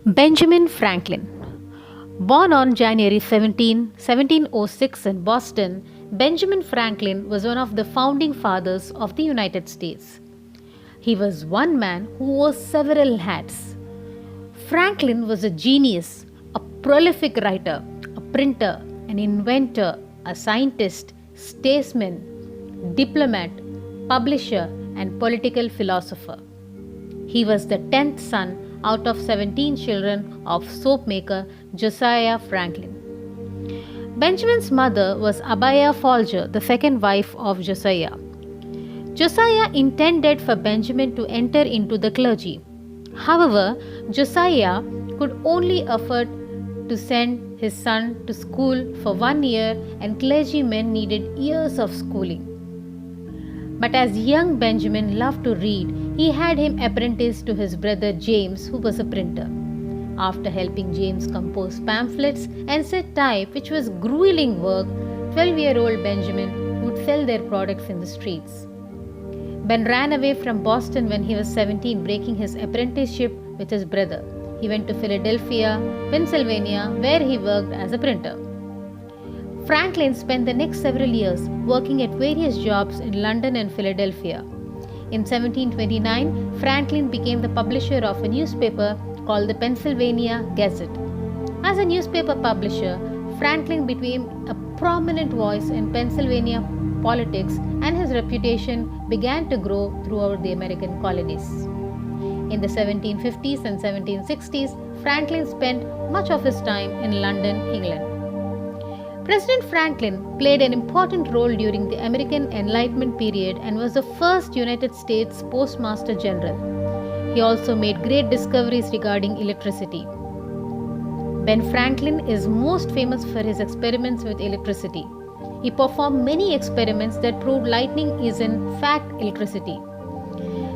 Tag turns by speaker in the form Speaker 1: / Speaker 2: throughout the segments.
Speaker 1: Benjamin Franklin. Born on January 1706 in Boston, Benjamin Franklin was one of the founding fathers of the United States. He was one man who wore several hats. Franklin was a genius, a prolific writer, a printer, an inventor, a scientist, statesman, diplomat, publisher, and political philosopher. He was the 10th son out of 17 children of soap maker Josiah Franklin. Benjamin's mother was Abiah Folger, the second wife of Josiah. Josiah intended for Benjamin to enter into the clergy. However, Josiah could only afford to send his son to school for 1 year, and clergymen needed years of schooling. But as young Benjamin loved to read, he had him apprenticed to his brother James, who was a printer. After helping James compose pamphlets and set type, which was grueling work, 12-year-old Benjamin would sell their products in the streets. Ben ran away from Boston when he was 17, breaking his apprenticeship with his brother. He went to Philadelphia, Pennsylvania, where he worked as a printer. Franklin spent the next several years working at various jobs in London and Philadelphia. In 1729, Franklin became the publisher of a newspaper called the Pennsylvania Gazette. As a newspaper publisher, Franklin became a prominent voice in Pennsylvania politics, and his reputation began to grow throughout the American colonies. In the 1750s and 1760s, Franklin spent much of his time in London, England. President Franklin played an important role during the American Enlightenment period and was the first United States Postmaster General. He also made great discoveries regarding electricity. Ben Franklin is most famous for his experiments with electricity. He performed many experiments that proved lightning is in fact electricity.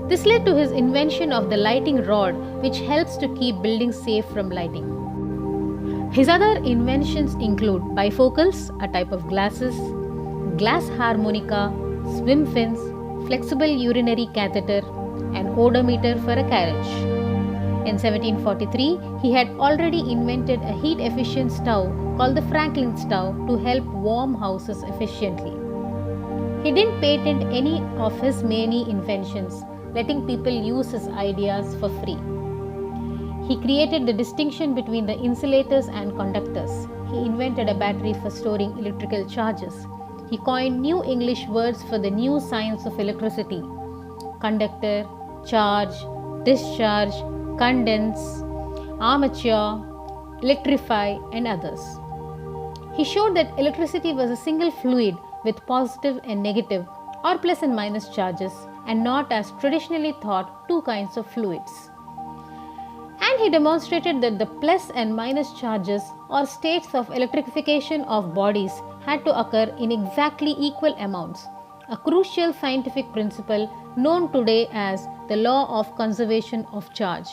Speaker 1: This led to his invention of the lighting rod, which helps to keep buildings safe from lighting. His other inventions include bifocals, a type of glasses, glass harmonica, swim fins, flexible urinary catheter, and odometer for a carriage. In 1743, he had already invented a heat-efficient stove called the Franklin stove to help warm houses efficiently. He didn't patent any of his many inventions, letting people use his ideas for free. He created the distinction between the insulators and conductors. He invented a battery for storing electrical charges. He coined new English words for the new science of electricity: conductor, charge, discharge, condense, armature, electrify, and others. He showed that electricity was a single fluid with positive and negative, or plus and minus charges, and not as traditionally thought two kinds of fluids. And he demonstrated that the plus and minus charges, or states of electrification of bodies, had to occur in exactly equal amounts, a crucial scientific principle known today as the law of conservation of charge.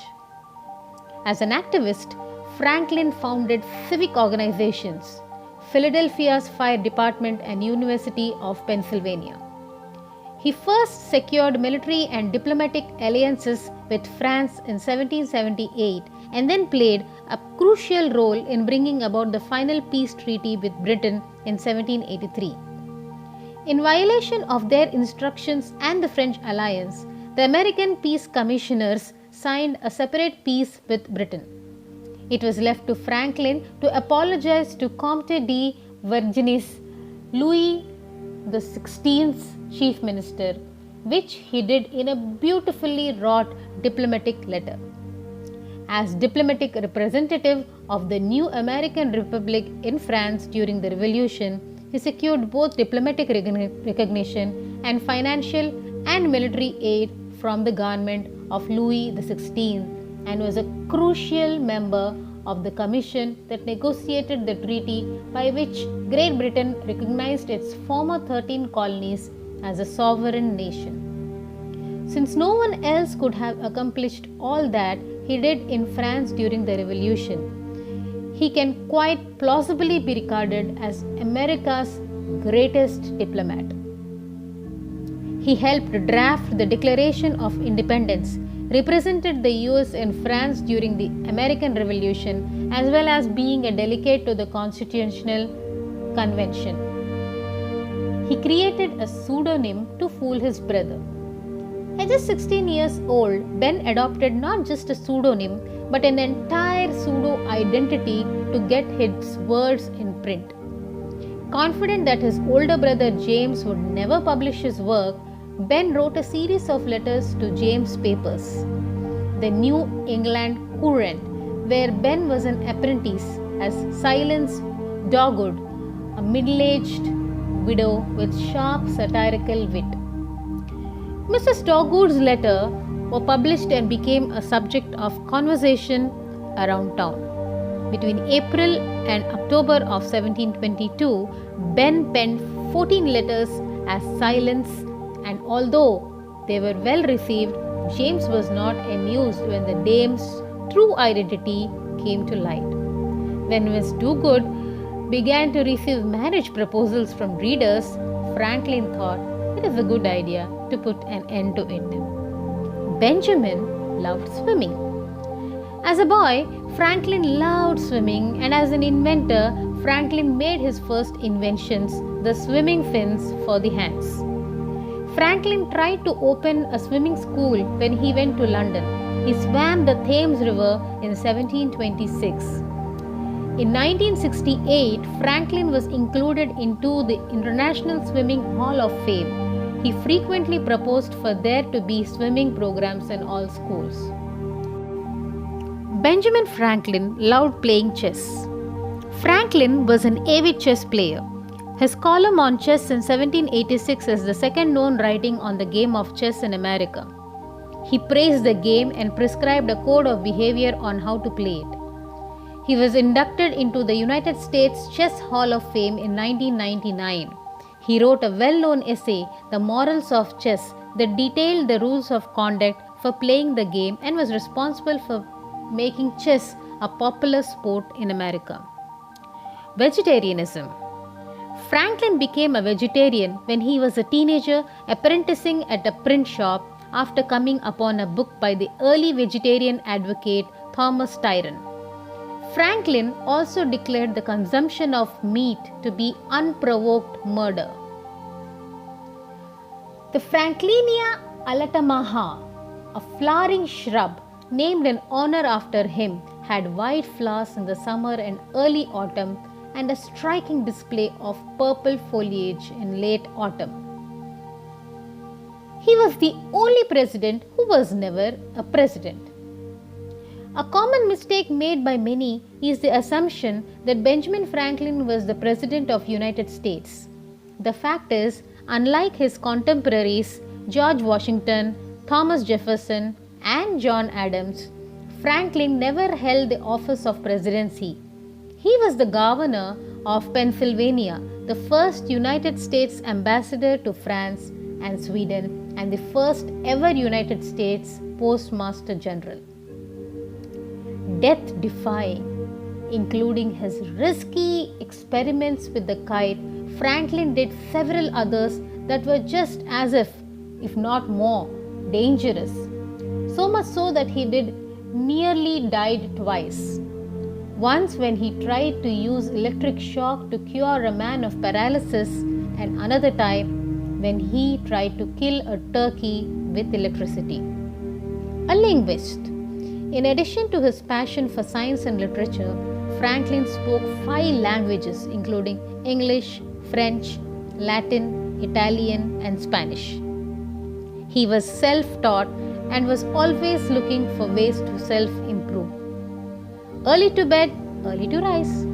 Speaker 1: As an activist, Franklin founded civic organizations, Philadelphia's Fire Department and University of Pennsylvania. He first secured military and diplomatic alliances with France in 1778 and then played a crucial role in bringing about the final peace treaty with Britain in 1783. In violation of their instructions and the French alliance, the American Peace Commissioners signed a separate peace with Britain. It was left to Franklin to apologize to Comte de Vergennes, Louis XVI's chief minister, which he did in a beautifully wrought diplomatic letter. As diplomatic representative of the new American Republic in France during the Revolution, he secured both diplomatic recognition and financial and military aid from the government of Louis XVI, and was a crucial member of the commission that negotiated the treaty by which Great Britain recognized its former 13 colonies as a sovereign nation. Since no one else could have accomplished all that he did in France during the Revolution, he can quite plausibly be regarded as America's greatest diplomat. He helped draft the Declaration of Independence, represented the US and France during the American Revolution, as well as being a delegate to the Constitutional Convention. He created a pseudonym to fool his brother. At just 16 years old, Ben adopted not just a pseudonym but an entire pseudo-identity to get his words in print. Confident that his older brother James would never publish his work, Ben wrote a series of letters to James' papers, the New England Courant, where Ben was an apprentice as Silence Dogwood, a middle-aged widow with sharp satirical wit. Mrs. Dogwood's letters were published and became a subject of conversation around town. Between April and October of 1722, Ben penned 14 letters as Silence, and although they were well received, James was not amused when the dame's true identity came to light. When Miss Dogood began to receive marriage proposals from readers, Franklin thought it is a good idea to put an end to it. Benjamin loved swimming. As a boy, Franklin loved swimming, and as an inventor, Franklin made his first inventions, the swimming fins for the hands. Franklin tried to open a swimming school when he went to London. He swam the Thames River in 1726. In 1968, Franklin was included into the International Swimming Hall of Fame. He frequently proposed for there to be swimming programs in all schools. Benjamin Franklin loved playing chess. Franklin was an avid chess player. His column on chess in 1786 is the second known writing on the game of chess in America. He praised the game and prescribed a code of behavior on how to play it. He was inducted into the United States Chess Hall of Fame in 1999. He wrote a well-known essay, The Morals of Chess, that detailed the rules of conduct for playing the game and was responsible for making chess a popular sport in America. Vegetarianism. Franklin became a vegetarian when he was a teenager apprenticing at a print shop after coming upon a book by the early vegetarian advocate Thomas Tryon. Franklin also declared the consumption of meat to be unprovoked murder. The Franklinia alata, a flowering shrub named in honor after him, had white flowers in the summer and early autumn and a striking display of purple foliage in late autumn. He was the only president who was never a president. A common mistake made by many is the assumption that Benjamin Franklin was the President of the United States. The fact is, unlike his contemporaries George Washington, Thomas Jefferson, and John Adams, Franklin never held the office of presidency. He was the governor of Pennsylvania, the first United States ambassador to France and Sweden, and the first ever United States Postmaster General. Death-defying, including his risky experiments with the kite, Franklin did several others that were just as if not more, dangerous. So much so that he nearly died twice. Once when he tried to use electric shock to cure a man of paralysis, and another time when he tried to kill a turkey with electricity. A linguist. In addition to his passion for science and literature, Franklin spoke 5 languages including English, French, Latin, Italian, and Spanish. He was self-taught and was always looking for ways to self-improve. Early to bed, early to rise.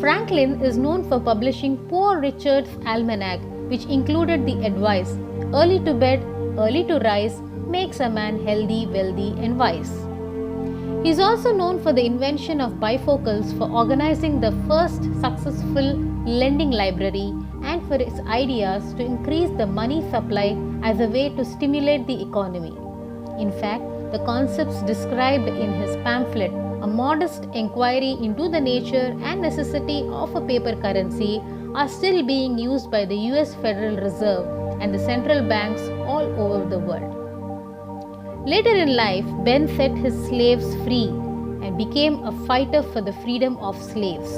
Speaker 1: Franklin is known for publishing Poor Richard's Almanac, which included the advice, early to bed, early to rise makes a man healthy, wealthy, and wise. He is also known for the invention of bifocals for organizing the first successful lending library and for his ideas to increase the money supply as a way to stimulate the economy. In fact, the concepts described in his pamphlet, A Modest Inquiry into the Nature and Necessity of a Paper Currency, are still being used by the US Federal Reserve and the central banks all over the world. Later in life, Ben set his slaves free and became a fighter for the freedom of slaves.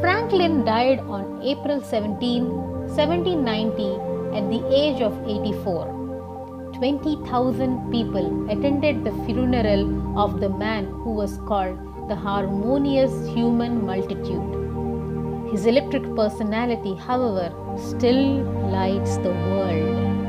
Speaker 1: Franklin died on April 17, 1790 at the age of 84. 20,000 people attended the funeral of the man who was called the harmonious human multitude. His electric personality, however, still lights the world.